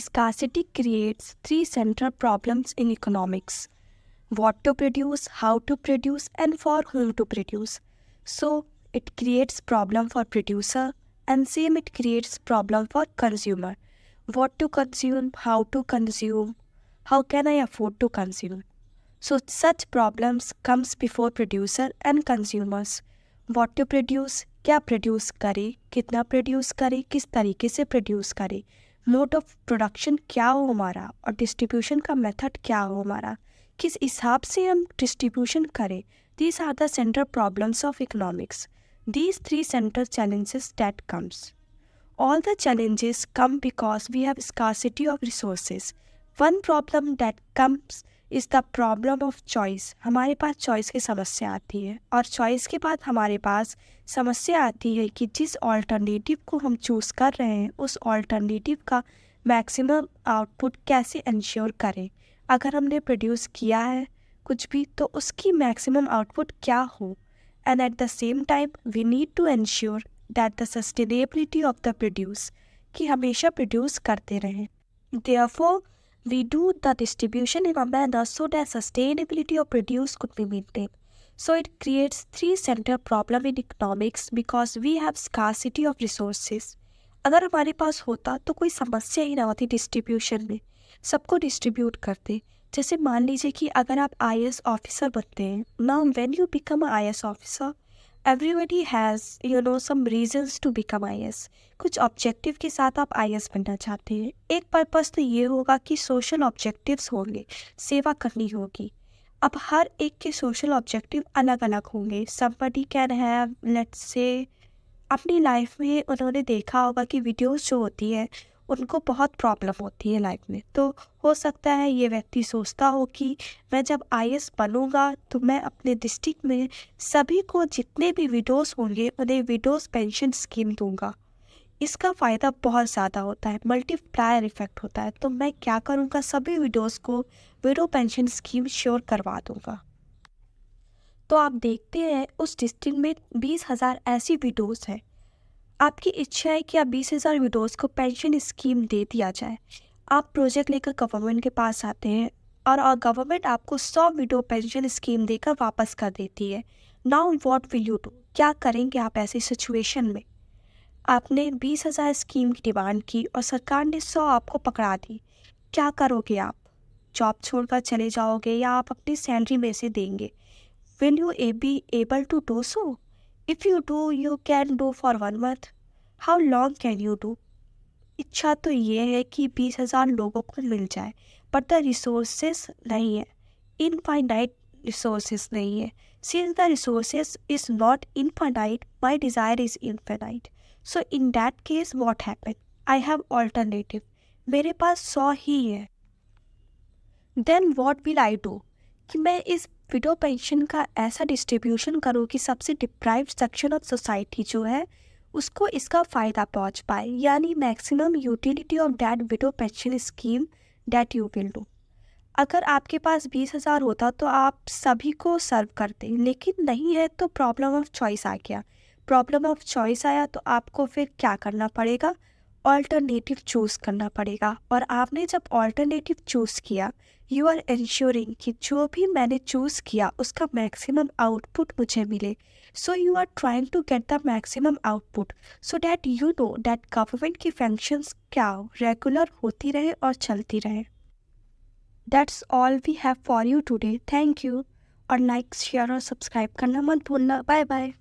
Scarcity creates three central problems in economics: what to produce, how to produce, and for whom to produce. So it creates problem for producer, and same it creates problem for consumer. What to consume, how can I afford to consume. So such problems comes before producer and consumers. What to produce, क्या produce करे, कितना produce करे, किस तरीके से produce करे, mode of production क्या हो हमारा, और डिस्ट्रीब्यूशन का मेथड क्या हो हमारा, किस हिसाब से हम डिस्ट्रीब्यूशन करें. These are the central problems of economics. These three central challenges that comes. All the challenges come because we have scarcity of resources. One problem that comes is the problem of choice. हमारे पास choice की समस्या आती है, और choice के बाद हमारे पास समस्या आती है कि जिस ऑल्टरनेटिव को हम चूज़ कर रहे हैं उस ऑल्टरनेटिव का मैक्सिमम आउटपुट कैसे इंश्योर करें. अगर हमने प्रोड्यूस किया है कुछ भी तो उसकी मैक्सिमम आउटपुट क्या हो. And at the same time we need to ensure that the sustainability of the produce, कि हमेशा प्रोड्यूस करते रहें. Therefore, we do the distribution in a manner so that sustainability of produce could be maintained. So it creates three central problem in economics because we have scarcity of resources. अगर हमारे पास होता तो कोई समस्या ही ना होती डिस्ट्रीब्यूशन में, सबको डिस्ट्रीब्यूट करते. जैसे मान लीजिए कि अगर आप IAS ऑफिसर बनते हैं, now when you become IAS officer, everybody has some reasons to become IAS. कुछ ऑब्जेक्टिव के साथ आप IAS बनना चाहते हैं. एक पर्पस तो ये होगा कि सोशल ऑब्जेक्टिव्स होंगे, सेवा करनी होगी. अब हर एक के सोशल ऑब्जेक्टिव अलग अलग होंगे. Somebody can have, let's say, अपनी लाइफ में उन्होंने देखा होगा कि वीडियोस जो होती है उनको बहुत प्रॉब्लम होती है लाइफ में. तो हो सकता है ये व्यक्ति सोचता हो कि मैं जब IAS बनूंगा तो मैं अपने डिस्ट्रिक्ट में सभी को जितने भी विडोज़ होंगे उन्हें विडोज़ पेंशन स्कीम दूंगा. इसका फ़ायदा बहुत ज़्यादा होता है, मल्टीप्लायर इफेक्ट होता है. तो मैं क्या करूंगा, सभी विडोज़ को विडो पेंशन स्कीम श्योर करवा दूंगा. तो आप देखते हैं उस डिस्ट्रिक्ट में 20,000 ऐसी विडोज़ हैं. आपकी इच्छा है कि आप 20,000 विडोज़ को पेंशन स्कीम दे दिया जाए. आप प्रोजेक्ट लेकर गवर्नमेंट के पास आते हैं और गवर्नमेंट आपको 100 विडो पेंशन स्कीम देकर वापस कर देती है. Now what will you do, क्या करेंगे आप ऐसी सिचुएशन में. आपने 20,000 स्कीम की डिमांड की और सरकार ने 100 आपको पकड़ा दी. क्या करोगे आप, जॉब छोड़कर चले जाओगे या आप अपनी सैलरी में से देंगे. Will you be able to do so. If you do, you can do for 1 month. How long can you do? इच्छा तो ये है कि 20,000 लोगों को मिल जाए, बट द रिसोर्सेस नहीं है, इनफाइनाइट रिसोर्सेस नहीं है. Since the resources is not infinite, my desire is infinite. So in that case, what happen? I have alternative. मेरे पास 100 ही है. Then what will I do? कि मैं इस विडो पेंशन का ऐसा डिस्ट्रीब्यूशन करूँ कि सबसे डिप्राइव्ड सेक्शन ऑफ सोसाइटी जो है उसको इसका फ़ायदा पहुँच पाए, यानी maximum utility of that window pension scheme that you will do. अगर आपके पास 20,000 होता तो आप सभी को सर्व करते, लेकिन नहीं है तो प्रॉब्लम ऑफ चॉइस आ गया. प्रॉब्लम ऑफ चॉइस आया तो आपको फिर क्या करना पड़ेगा, ऑल्टरनेटिव चूज़ करना पड़ेगा. और आपने जब ऑल्टरनेटिव चूज़ किया, यू आर इंश्योरिंग कि जो भी मैंने चूज़ किया उसका मैक्सिमम आउटपुट मुझे मिले. So you are trying to get the maximum output so that you know that government की फंक्शंस क्या रेगुलर होती रहे और चलती रहे. That's all we have for you today. Thank you. और लाइक, शेयर और सब्सक्राइब करना मत भूलना. Bye bye.